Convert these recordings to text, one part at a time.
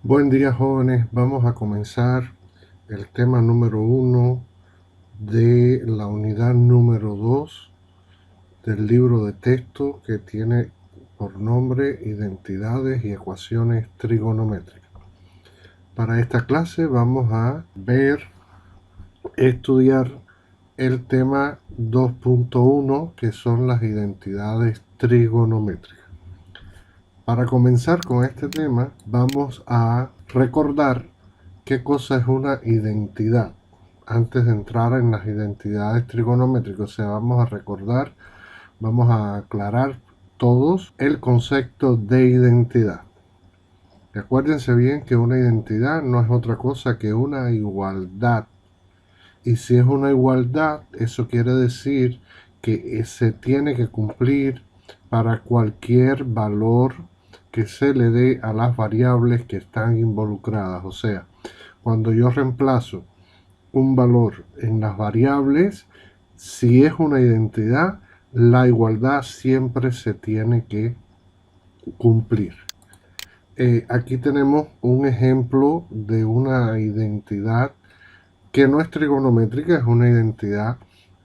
Buen día, jóvenes. Vamos a comenzar el tema número 1 de la unidad número 2 del libro de texto que tiene por nombre Identidades y ecuaciones trigonométricas. Para esta clase vamos a estudiar el tema 2.1, que son las identidades trigonométricas. Para comenzar con este tema, vamos a recordar qué cosa es una identidad antes de entrar en las identidades trigonométricas. O sea, vamos a aclarar todos el concepto de identidad. Acuérdense bien que una identidad no es otra cosa que una igualdad. Y si es una igualdad, eso quiere decir que se tiene que cumplir para cualquier valor que se le dé a las variables que están involucradas. O sea, cuando yo reemplazo un valor en las variables, si es una identidad, la igualdad siempre se tiene que cumplir. Aquí tenemos un ejemplo de una identidad que no es trigonométrica, es una identidad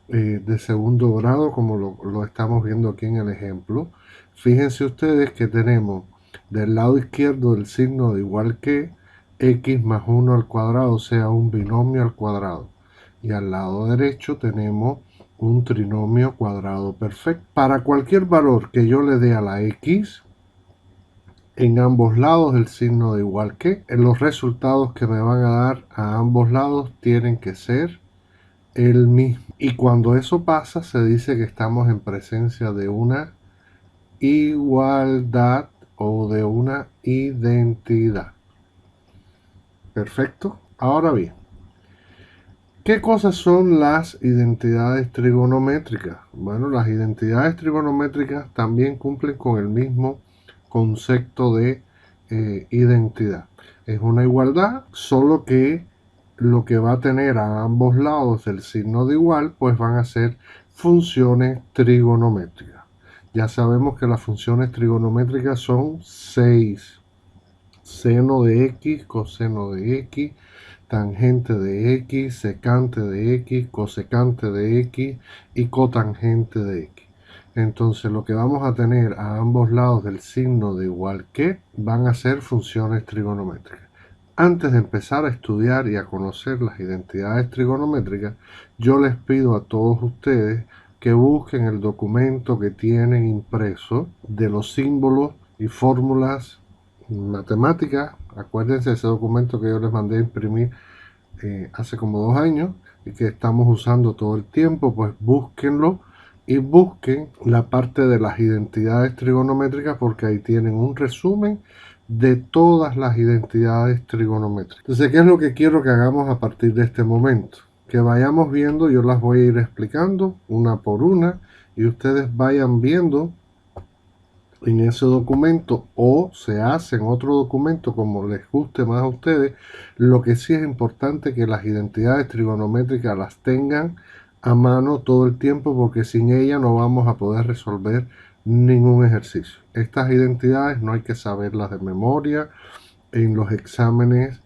de segundo grado, como lo estamos viendo aquí en el ejemplo. Fíjense ustedes que tenemos del lado izquierdo el signo de igual que x más 1 al cuadrado, o sea, un binomio al cuadrado. Y al lado derecho tenemos un trinomio cuadrado perfecto. Para cualquier valor que yo le dé a la x, en ambos lados el signo de igual que, los resultados que me van a dar a ambos lados tienen que ser el mismo. Y cuando eso pasa, se dice que estamos en presencia de una igualdad o de una identidad. Perfecto. Ahora bien, ¿qué cosas son las identidades trigonométricas? Bueno, las identidades trigonométricas también cumplen con el mismo concepto de identidad. Es una igualdad, solo que lo que va a tener a ambos lados el signo de igual, pues van a ser funciones trigonométricas. Ya sabemos que las funciones trigonométricas son 6. Seno de x, coseno de x, tangente de x, secante de x, cosecante de x y cotangente de x. Entonces lo que vamos a tener a ambos lados del signo de igual que van a ser funciones trigonométricas. Antes de empezar a estudiar y a conocer las identidades trigonométricas, yo les pido a todos ustedes que busquen el documento que tienen impreso de los símbolos y fórmulas matemáticas. Acuérdense de ese documento que yo les mandé a imprimir hace como 2 años y que estamos usando todo el tiempo. Pues búsquenlo y busquen la parte de las identidades trigonométricas, porque ahí tienen un resumen de todas las identidades trigonométricas. Entonces, ¿qué es lo que quiero que hagamos a partir de este momento? Que vayamos viendo, yo las voy a ir explicando una por una y ustedes vayan viendo en ese documento, o se hace en otro documento como les guste más a ustedes. Lo que sí es importante que las identidades trigonométricas las tengan a mano todo el tiempo, porque sin ellas no vamos a poder resolver ningún ejercicio. Estas identidades no hay que saberlas de memoria. En los exámenes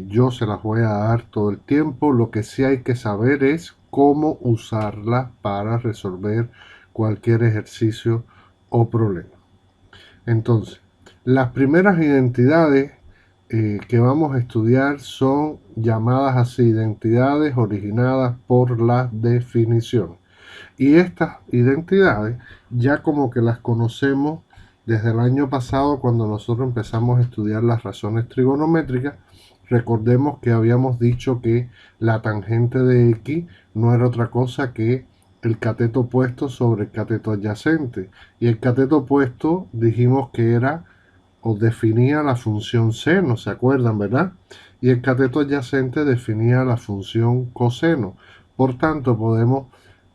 yo se las voy a dar todo el tiempo. Lo que sí hay que saber es cómo usarlas para resolver cualquier ejercicio o problema. Entonces, las primeras identidades que vamos a estudiar son llamadas así, identidades originadas por la definición. Y estas identidades ya como que las conocemos desde el año pasado, cuando nosotros empezamos a estudiar las razones trigonométricas. Recordemos que habíamos dicho que la tangente de x no era otra cosa que el cateto opuesto sobre el cateto adyacente. Y el cateto opuesto dijimos que era o definía la función seno, ¿se acuerdan, verdad? Y el cateto adyacente definía la función coseno. Por tanto, podemos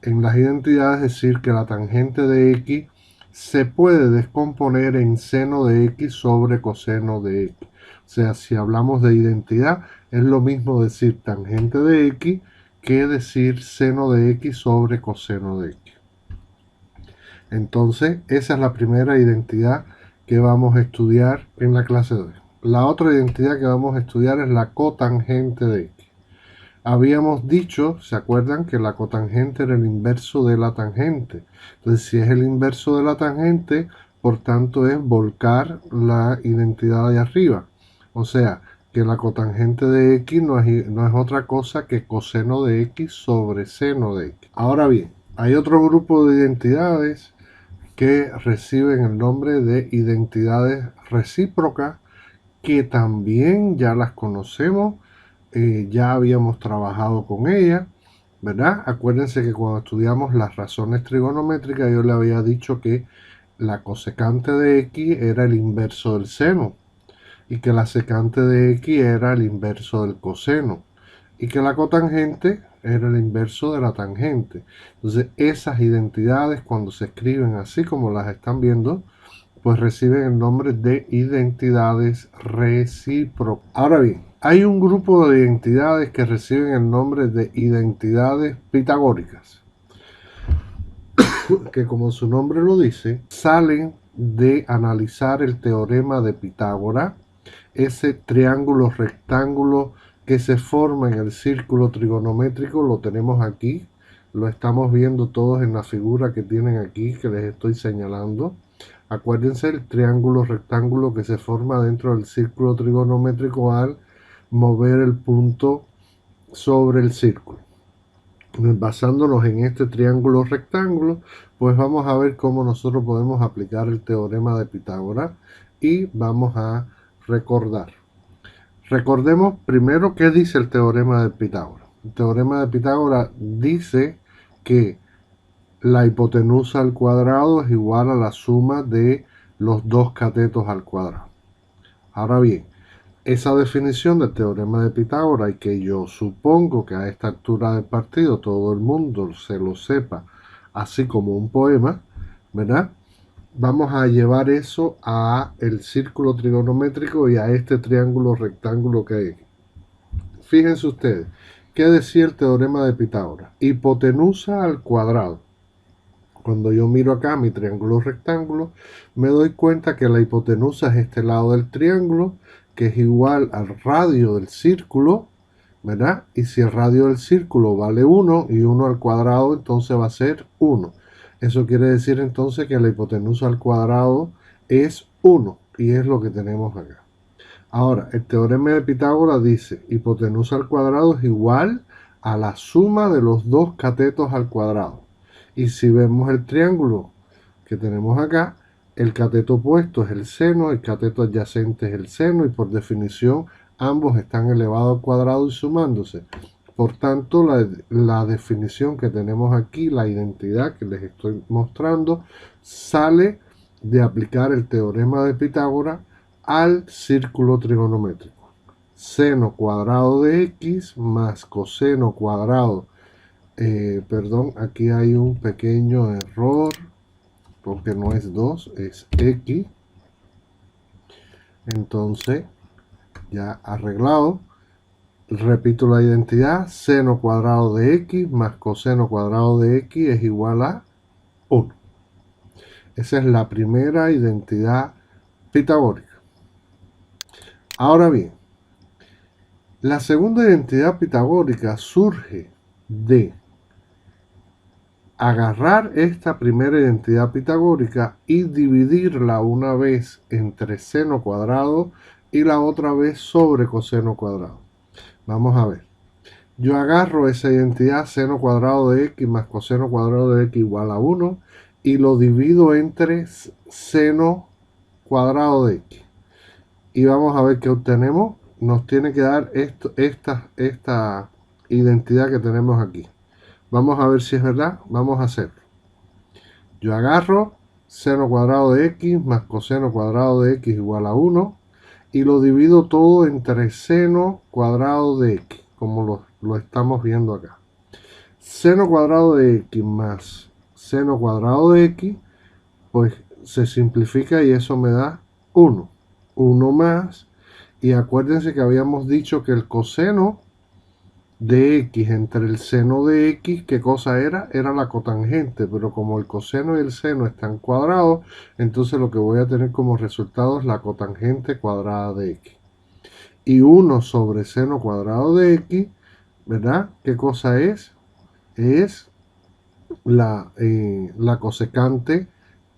en las identidades decir que la tangente de x se puede descomponer en seno de x sobre coseno de x. O sea, si hablamos de identidad, es lo mismo decir tangente de x que decir seno de x sobre coseno de x. Entonces, esa es la primera identidad que vamos a estudiar en la clase de hoy. la otra identidad que vamos a estudiar es la cotangente de x. Habíamos dicho, ¿se acuerdan? Que la cotangente era el inverso de la tangente. Entonces, si es el inverso de la tangente, por tanto es volcar la identidad de arriba. O sea, que la cotangente de x no es otra cosa que coseno de x sobre seno de x. Ahora bien, hay otro grupo de identidades que reciben el nombre de identidades recíprocas, que también ya las conocemos, ya habíamos trabajado con ellas, ¿verdad? Acuérdense que cuando estudiamos las razones trigonométricas yo le había dicho que la cosecante de x era el inverso del seno y que la secante de x era el inverso del coseno y que la cotangente era el inverso de la tangente. Entonces esas identidades, cuando se escriben así como las están viendo, pues reciben el nombre de identidades recíprocas. Ahora bien, hay un grupo de identidades que reciben el nombre de identidades pitagóricas, que como su nombre lo dice, salen de analizar el teorema de Pitágoras, ese triángulo rectángulo que se forma en el círculo trigonométrico. Lo tenemos aquí, lo estamos viendo todos en la figura que tienen aquí, que les estoy señalando. Acuérdense el triángulo rectángulo que se forma dentro del círculo trigonométrico al mover el punto sobre el círculo. Basándonos en este triángulo rectángulo, pues vamos a ver cómo nosotros podemos aplicar el teorema de Pitágoras y vamos a recordar. Recordemos primero qué dice el teorema de Pitágoras. El teorema de Pitágoras dice que la hipotenusa al cuadrado es igual a la suma de los dos catetos al cuadrado. Ahora bien, esa definición del teorema de Pitágoras, y que yo supongo que a esta altura del partido todo el mundo se lo sepa, así como un poema, ¿verdad? Vamos a llevar eso a el círculo trigonométrico y a este triángulo rectángulo que hay. Fíjense ustedes, ¿qué decía el teorema de Pitágoras? Hipotenusa al cuadrado. Cuando yo miro acá mi triángulo rectángulo, me doy cuenta que la hipotenusa es este lado del triángulo, que es igual al radio del círculo, ¿verdad? Y si el radio del círculo vale 1 y 1 al cuadrado, entonces va a ser 1. Eso quiere decir entonces que la hipotenusa al cuadrado es 1 y es lo que tenemos acá. Ahora, el teorema de Pitágoras dice hipotenusa al cuadrado es igual a la suma de los dos catetos al cuadrado. Y si vemos el triángulo que tenemos acá, el cateto opuesto es el seno, el cateto adyacente es el seno y por definición ambos están elevados al cuadrado y sumándose. Por tanto, la definición que tenemos aquí, la identidad que les estoy mostrando, sale de aplicar el teorema de Pitágoras al círculo trigonométrico. Seno cuadrado de x más coseno cuadrado. Perdón, aquí hay un pequeño error porque no es 2, es x. Entonces, ya arreglado. Repito la identidad, seno cuadrado de x más coseno cuadrado de x es igual a 1. Esa es la primera identidad pitagórica. Ahora bien, la segunda identidad pitagórica surge de agarrar esta primera identidad pitagórica y dividirla una vez entre seno cuadrado y la otra vez sobre coseno cuadrado. Vamos a ver. Yo agarro esa identidad seno cuadrado de x más coseno cuadrado de x igual a 1 y lo divido entre seno cuadrado de x. Y vamos a ver qué obtenemos. Nos tiene que dar esta identidad que tenemos aquí. Vamos a ver si es verdad. Vamos a hacerlo. Yo agarro seno cuadrado de x más coseno cuadrado de x igual a 1 y lo divido todo entre seno cuadrado de x, como lo estamos viendo acá. Seno cuadrado de x más seno cuadrado de x, pues se simplifica y eso me da 1. 1 más, y acuérdense que habíamos dicho que el coseno de x entre el seno de x, ¿qué cosa era? Era la cotangente, pero como el coseno y el seno están cuadrados, entonces lo que voy a tener como resultado es la cotangente cuadrada de x. Y 1 sobre seno cuadrado de x, ¿verdad? ¿Qué cosa es? Es la cosecante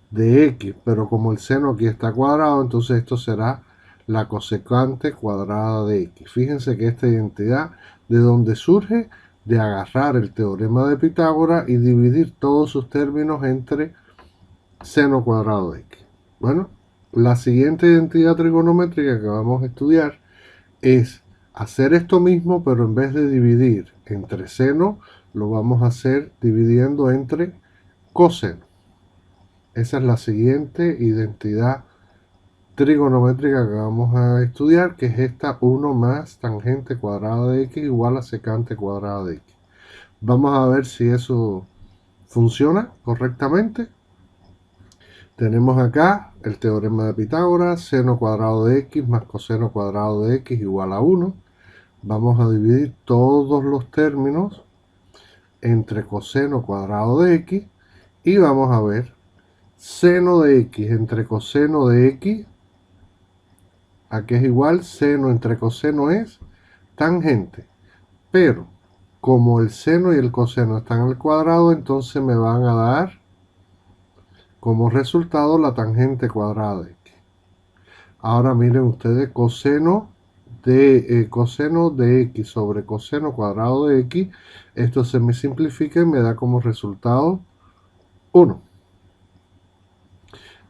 de x, pero como el seno aquí está cuadrado, entonces esto será la cosecante cuadrada de x. Fíjense que esta identidad, ¿de dónde surge? De agarrar el teorema de Pitágoras y dividir todos sus términos entre seno cuadrado de x. Bueno, la siguiente identidad trigonométrica que vamos a estudiar es hacer esto mismo, pero en vez de dividir entre seno, lo vamos a hacer dividiendo entre coseno. Esa es la siguiente identidad trigonométrica que vamos a estudiar, que es esta 1 más tangente cuadrada de x igual a secante cuadrada de x. Vamos a ver si eso funciona correctamente. Tenemos acá el teorema de Pitágoras, seno cuadrado de x más coseno cuadrado de x igual a 1. Vamos a dividir todos los términos entre coseno cuadrado de x y vamos a ver seno de x entre coseno de x, a que es igual, seno entre coseno es tangente. Pero como el seno y el coseno están al cuadrado, entonces me van a dar como resultado la tangente cuadrada de x. Ahora miren ustedes, coseno de x sobre coseno cuadrado de x, esto se me simplifica y me da como resultado 1.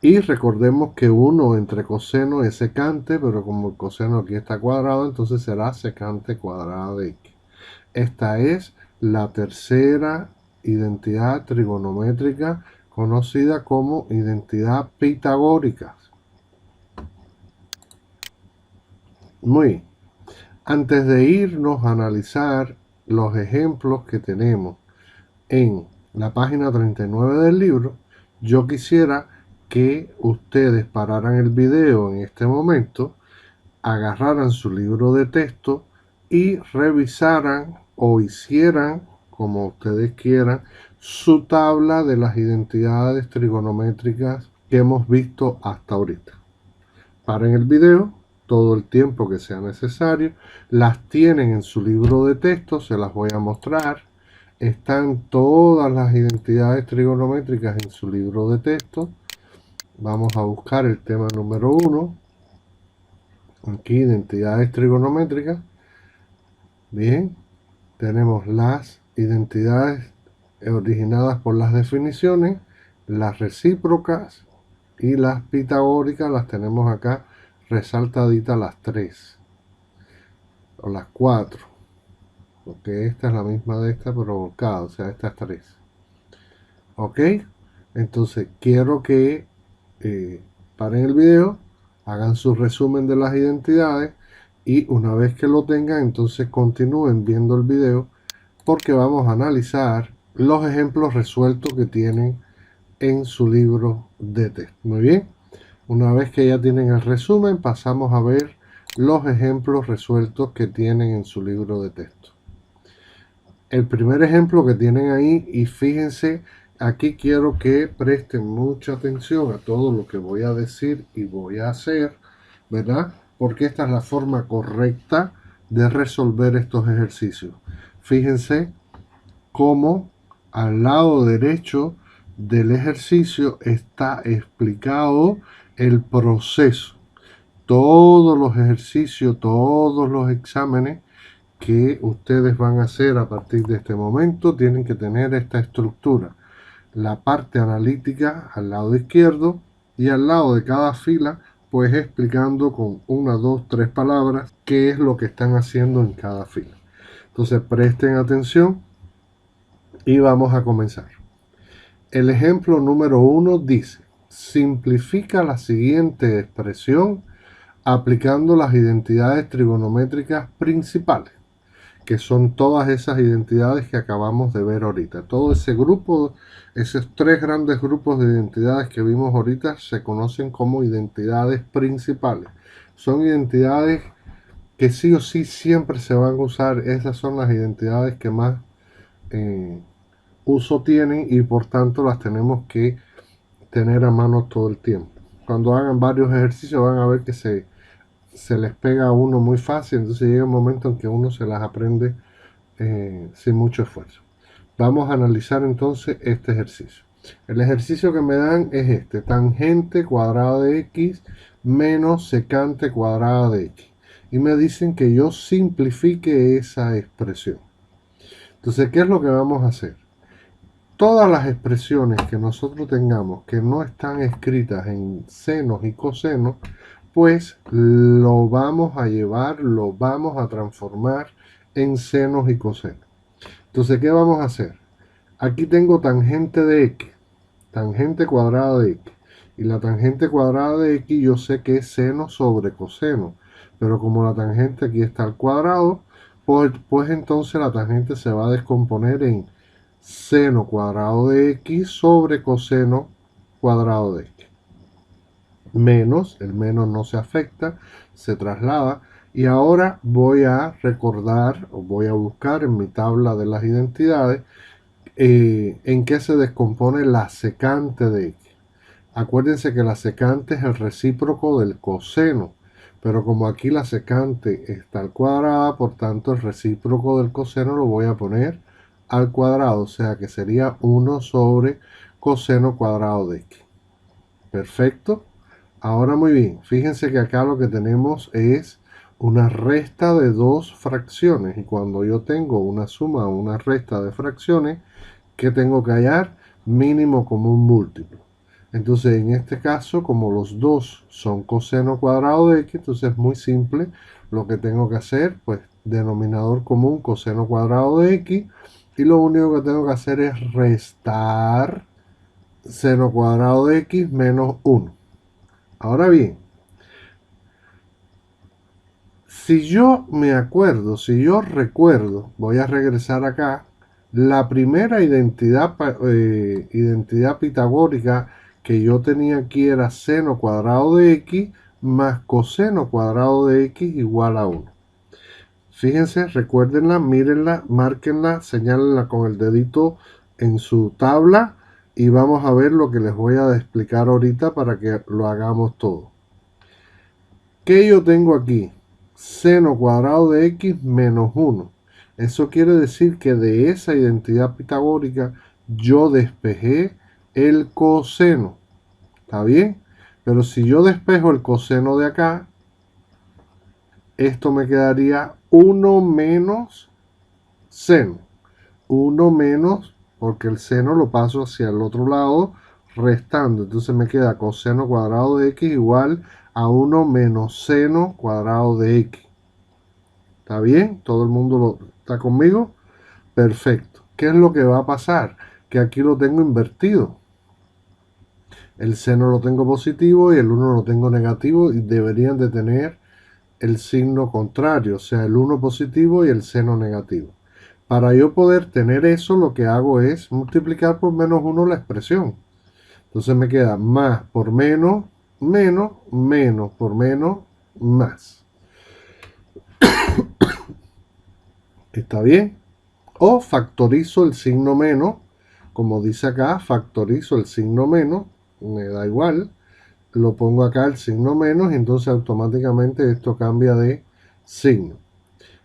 Y recordemos que 1 entre coseno es secante, pero como el coseno aquí está cuadrado, entonces será secante cuadrada de x. Esta es la tercera identidad trigonométrica conocida como identidad pitagórica. Muy bien. Antes de irnos a analizar los ejemplos que tenemos en la página 39 del libro, yo quisiera que ustedes pararan el video en este momento, agarraran su libro de texto y revisaran o hicieran, como ustedes quieran, su tabla de las identidades trigonométricas que hemos visto hasta ahorita. Paren el video todo el tiempo que sea necesario, las tienen en su libro de texto, se las voy a mostrar. Están todas las identidades trigonométricas en su libro de texto. Vamos a buscar el tema número 1. Aquí, identidades trigonométricas. Bien, tenemos las identidades originadas por las definiciones, las recíprocas y las pitagóricas las tenemos acá resaltaditas las 3 o las 4, porque esta es la misma de esta pero volcada, o sea, estas 3. Ok, entonces quiero que paren el video, hagan su resumen de las identidades y una vez que lo tengan, entonces continúen viendo el video porque vamos a analizar los ejemplos resueltos que tienen en su libro de texto. Muy bien, una vez que ya tienen el resumen, pasamos a ver los ejemplos resueltos que tienen en su libro de texto. El primer ejemplo que tienen ahí, y fíjense, aquí quiero que presten mucha atención a todo lo que voy a decir y voy a hacer, ¿verdad? Porque esta es la forma correcta de resolver estos ejercicios. Fíjense cómo al lado derecho del ejercicio está explicado el proceso. Todos los ejercicios, todos los exámenes que ustedes van a hacer a partir de este momento tienen que tener esta estructura. La parte analítica al lado izquierdo y al lado de cada fila pues explicando con 1, 2, 3 palabras qué es lo que están haciendo en cada fila. Entonces presten atención y vamos a comenzar. El ejemplo número 1 dice: simplifica la siguiente expresión aplicando las identidades trigonométricas principales, que son todas esas identidades que acabamos de ver ahorita. Todo ese grupo, esos 3 grandes grupos de identidades que vimos ahorita se conocen como identidades principales. Son identidades que sí o sí siempre se van a usar. Esas son las identidades que más eh, uso tienen y por tanto las tenemos que tener a mano todo el tiempo. Cuando hagan varios ejercicios van a ver que se les pega a uno muy fácil, entonces llega un momento en que uno se las aprende sin mucho esfuerzo. Vamos a analizar entonces este ejercicio. El ejercicio que me dan es este: tangente cuadrada de x menos secante cuadrada de x. Y me dicen que yo simplifique esa expresión. Entonces, ¿qué es lo que vamos a hacer? Todas las expresiones que nosotros tengamos que no están escritas en senos y cosenos, pues lo vamos a llevar, lo vamos a transformar en senos y cosenos. Entonces, ¿qué vamos a hacer? Aquí tengo tangente de x, tangente cuadrada de x. Y la tangente cuadrada de x yo sé que es seno sobre coseno. Pero como la tangente aquí está al cuadrado, pues entonces la tangente se va a descomponer en seno cuadrado de x sobre coseno cuadrado de x. Menos, el menos no se afecta, se traslada. Y ahora voy a recordar o voy a buscar en mi tabla de las identidades en qué se descompone la secante de x. Acuérdense que la secante es el recíproco del coseno, pero como aquí la secante está al cuadrado, por tanto el recíproco del coseno lo voy a poner al cuadrado, o sea que sería 1 sobre coseno cuadrado de x. Perfecto. Ahora muy bien, fíjense que acá lo que tenemos es una resta de dos fracciones, y cuando yo tengo una suma o una resta de fracciones, ¿qué tengo que hallar? Mínimo común múltiplo. Entonces, en este caso, como los dos son coseno cuadrado de x, entonces es muy simple lo que tengo que hacer, pues denominador común coseno cuadrado de x, y lo único que tengo que hacer es restar seno cuadrado de x menos 1. Ahora bien, si yo me acuerdo, si yo recuerdo, voy a regresar acá, la primera identidad pitagórica que yo tenía aquí era seno cuadrado de x más coseno cuadrado de x igual a 1. Fíjense, recuérdenla, mírenla, márquenla, señálenla con el dedito en su tabla y vamos a ver lo que les voy a explicar ahorita para que lo hagamos todo. ¿Qué yo tengo aquí? Seno cuadrado de x menos 1. Eso quiere decir que de esa identidad pitagórica yo despejé el coseno. ¿Está bien? Pero si yo despejo el coseno de acá, esto me quedaría 1 menos seno. 1 menos, porque el seno lo paso hacia el otro lado restando. Entonces me queda coseno cuadrado de x igual a 1 menos seno cuadrado de x. ¿Está bien? ¿Todo el mundo está conmigo? Perfecto. ¿Qué es lo que va a pasar? Que aquí lo tengo invertido. El seno lo tengo positivo y el 1 lo tengo negativo, y deberían de tener el signo contrario, o sea, el 1 positivo y el seno negativo. Para yo poder tener eso, lo que hago es multiplicar por menos 1 la expresión. Entonces me queda más por menos, menos, menos por menos, más. ¿Está bien? O factorizo el signo menos, como dice acá, factorizo el signo menos, me da igual, lo pongo acá el signo menos y entonces automáticamente esto cambia de signo.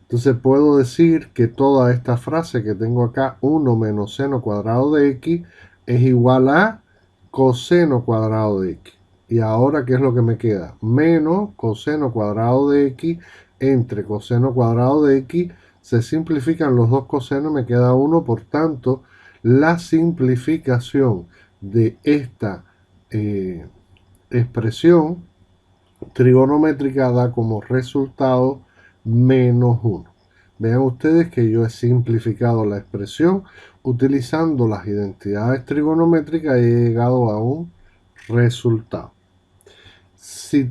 Entonces puedo decir que toda esta frase que tengo acá, 1 menos seno cuadrado de x, es igual a coseno cuadrado de x. Y ahora, ¿qué es lo que me queda? Menos coseno cuadrado de x entre coseno cuadrado de x. Se simplifican los dos cosenos, me queda 1. Por tanto, la simplificación de esta expresión trigonométrica da como resultado menos 1. Vean ustedes que yo he simplificado la expresión utilizando las identidades trigonométricas y he llegado a un resultado. Si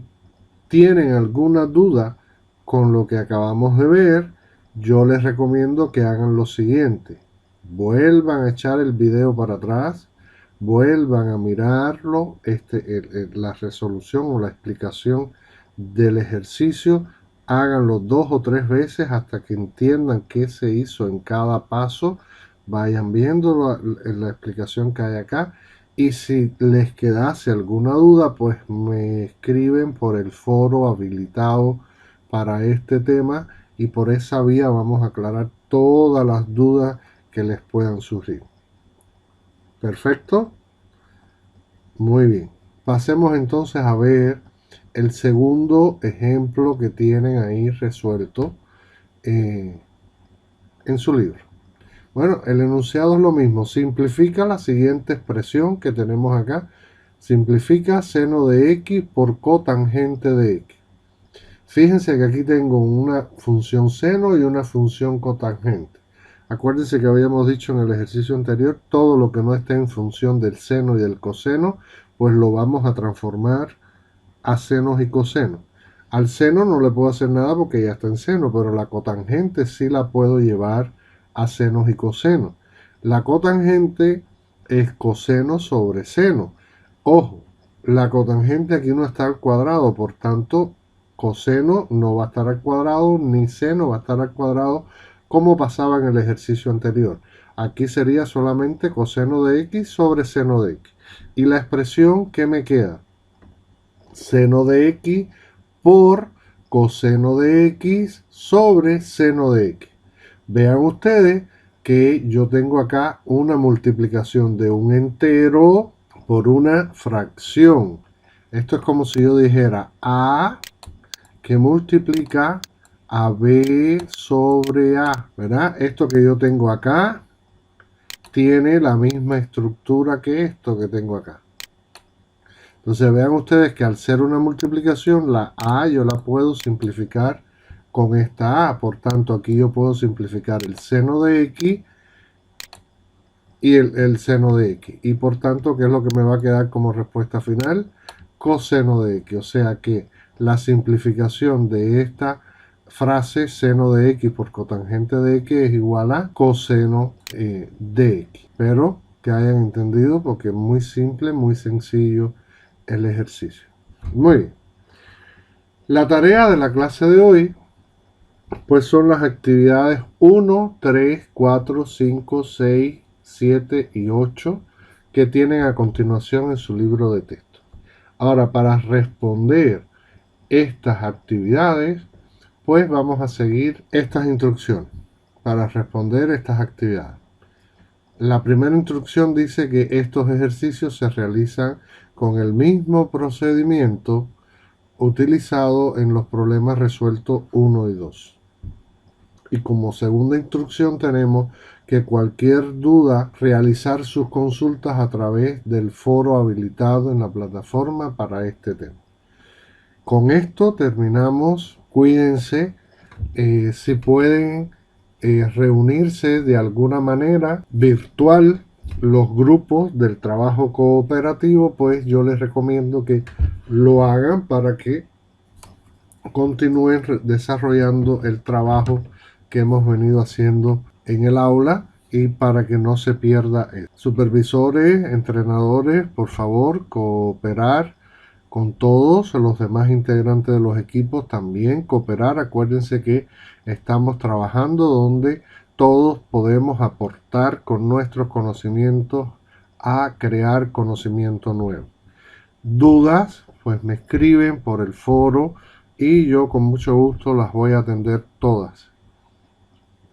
tienen alguna duda con lo que acabamos de ver, yo les recomiendo que hagan lo siguiente: vuelvan a echar el video para atrás, vuelvan a mirarlo, la resolución o la explicación del ejercicio, háganlo 2 o 3 veces hasta que entiendan qué se hizo en cada paso. Vayan viendo la explicación que hay acá. Y si les quedase alguna duda, pues me escriben por el foro habilitado para este tema y por esa vía vamos a aclarar todas las dudas que les puedan surgir. Perfecto. Muy bien. Pasemos entonces a ver el segundo ejemplo que tienen ahí resuelto en su libro. Bueno, el enunciado es lo mismo. Simplifica la siguiente expresión que tenemos acá. Simplifica seno de x por cotangente de x. Fíjense que aquí tengo una función seno y una función cotangente. Acuérdense que habíamos dicho en el ejercicio anterior, todo lo que no esté en función del seno y del coseno, pues lo vamos a transformar a senos y cosenos. Al seno no le puedo hacer nada porque ya está en seno, pero la cotangente sí la puedo llevar a senos y cosenos. La cotangente es coseno sobre seno. Ojo, la cotangente aquí no está al cuadrado, por tanto, coseno no va a estar al cuadrado, ni seno va a estar al cuadrado, como pasaba en el ejercicio anterior. Aquí sería solamente coseno de x sobre seno de x. Y la expresión que me queda, seno de x por coseno de x sobre seno de x. Vean ustedes que yo tengo acá una multiplicación de un entero por una fracción. Esto es como si yo dijera a que multiplica a b sobre a, ¿verdad? Esto que yo tengo acá tiene la misma estructura que esto que tengo acá. Entonces vean ustedes que al ser una multiplicación, la a yo la puedo simplificar con esta a. Por tanto, aquí yo puedo simplificar el seno de x y el seno de x. Y por tanto, ¿qué es lo que me va a quedar como respuesta final? Coseno de x. O sea que la simplificación de esta frase seno de x por cotangente de x es igual a coseno de x. Pero que hayan entendido porque es muy simple, muy sencillo el ejercicio. Muy bien. La tarea de la clase de hoy pues son las actividades 1, 3, 4, 5, 6, 7 y 8 que tienen a continuación en su libro de texto. Ahora, para responder estas actividades, pues vamos a seguir estas instrucciones para responder estas actividades. La primera instrucción dice que estos ejercicios se realizan con el mismo procedimiento utilizado en los problemas resueltos 1 y 2. Y como segunda instrucción tenemos que cualquier duda realizar sus consultas a través del foro habilitado en la plataforma para este tema. Con esto terminamos. Cuídense. Si pueden reunirse de alguna manera virtual los grupos del trabajo cooperativo, pues yo les recomiendo que lo hagan para que continúen desarrollando el trabajo que hemos venido haciendo en el aula y para que no se pierda eso. Supervisores, entrenadores, por favor, cooperar con todos los demás integrantes de los equipos, también cooperar. Acuérdense que estamos trabajando donde todos podemos aportar con nuestros conocimientos a crear conocimiento nuevo. Dudas, pues me escriben por el foro y yo con mucho gusto las voy a atender todas.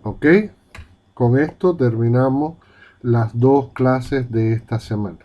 ¿Ok? Con esto terminamos las 2 clases de esta semana.